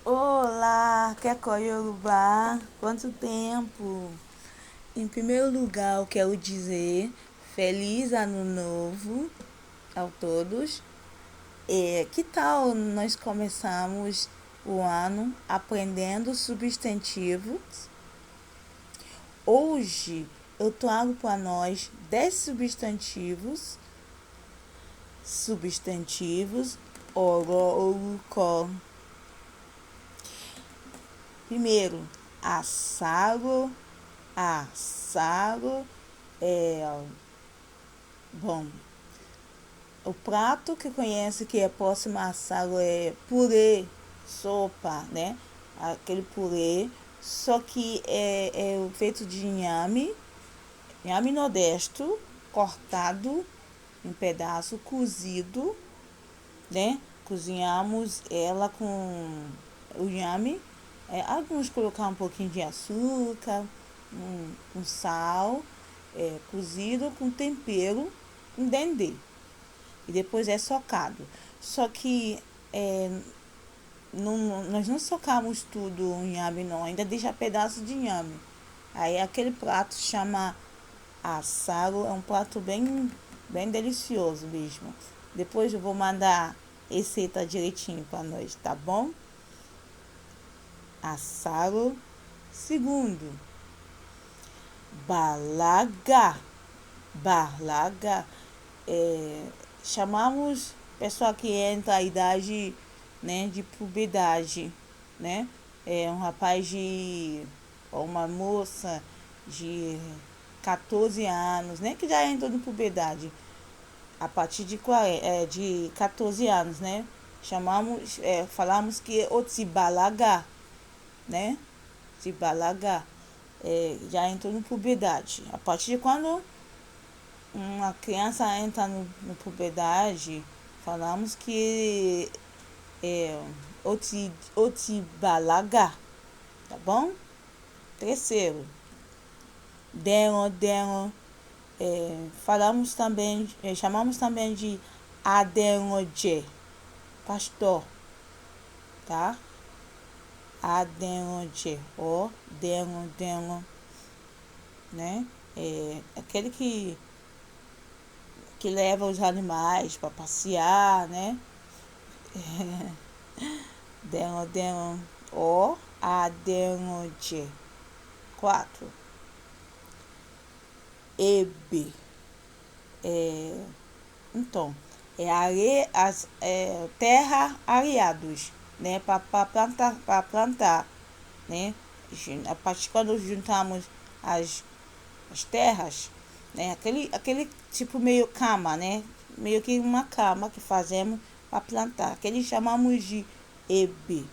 Olá, Keko Yorubá, quanto tempo? Em primeiro lugar, eu quero dizer feliz ano novo a todos. Que tal nós começamos o ano aprendendo substantivos? Hoje eu trago para nós 10 substantivos. Substantivos ororocó. Primeiro, assado. Assado bom. O prato que conhece que é próximo a assado é purê, sopa, né? Aquele purê, só que é feito de inhame nordeste, cortado em pedaço, cozido, né? Cozinhamos ela com o inhame. Alguns colocar um pouquinho de açúcar, um sal, cozido com tempero, um dendê. E depois é socado. Só que nós não socamos tudo em inhame, não. Ainda deixa pedaço de inhame. Aí aquele prato chama assado. É um prato bem delicioso mesmo. Depois eu vou mandar receita direitinho para nós, tá bom? Assado. Segundo, balaga. Balaga. Chamamos pessoa que entra a idade, né, de puberdade, né? Um rapaz ou uma moça de 14 anos, né, que já entrou na puberdade. A partir de 14 anos, né? Falamos que é o tibalaga, né? Tibalaga já entrou na puberdade. A partir de quando uma criança entra no puberdade, falamos que é otibalaga, tá bom? Terceiro, dengo. Chamamos também de adengoje, pastor, tá? Adengoje, ó, dengo, né? Aquele que leva os animais para passear, né? Dengo, ó, adengoje. 4. Ebe. Então, terra areados, né? Para plantar, né? A partir quando juntamos as terras, né? Aquele tipo meio cama, né? Meio que uma cama que fazemos para plantar. Aquele chamamos de ebe,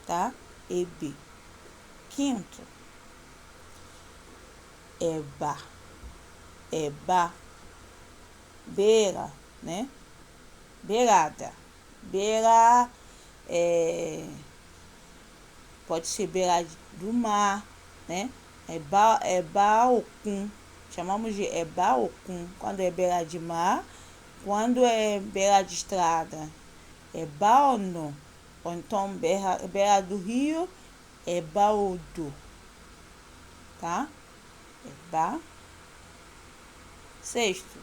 tá? Ebe. Quinto, eba, beira, né? Beirada. Beira pode ser beira do mar, né? Baocum. Chamamos de baocum quando é beira de mar. Quando é beira de estrada, é baono. Ou então beira do rio, é baodo. Tá? Ba. Sexto,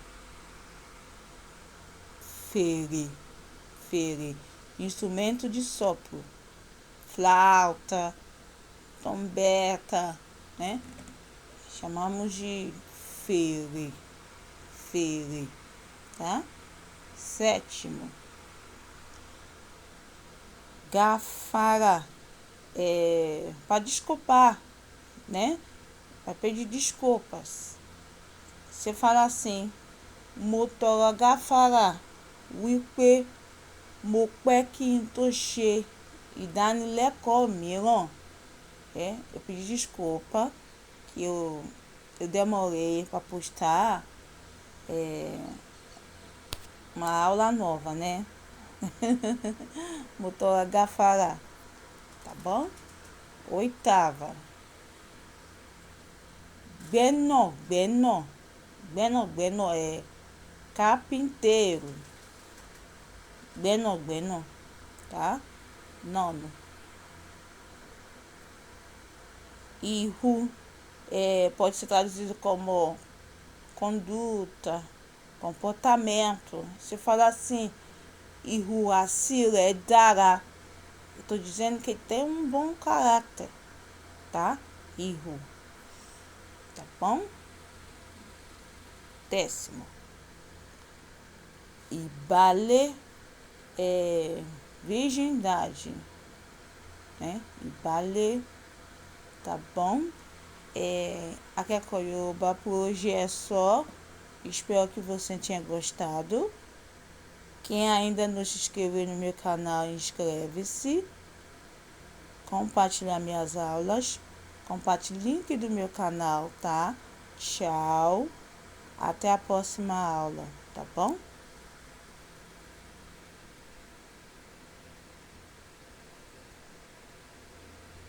fere. Fere. Instrumento de sopro. Flauta, trombeta, né? Chamamos de fere. Fere, tá? Sétimo, gafara. Para desculpar, né? Para pedir desculpas. Você fala assim, mo tọrọ gáfárà wípé mo pẹ́ kí n tó ṣe ìdánilẹ́kọ̀ọ́ mìíràn. Eu pedi desculpa que eu demorei para postar uma aula nova, né? Motor gáfárà, tá bom? Oitava, gbẹ́nàgbẹ́nà. Gbẹ́nàgbẹ́nà é carpinteiro. Gbẹ́nàgbẹ́nà, tá? Nono, Ihu pode ser traduzido como conduta, comportamento. Se falar assim, Ihu Asila é Dara, eu estou dizendo que ele tem um bom caráter, tá? Ihu, tá bom? 10º. Ibale é virgindade, né? Ibale, tá bom? Aqui a Koyoba por hoje é só. Espero que você tenha gostado. Quem ainda não se inscreveu no meu canal, inscreve-se. Compartilhar minhas aulas. Compartilhe o link do meu canal, tá? Tchau. Até a próxima aula, tá bom?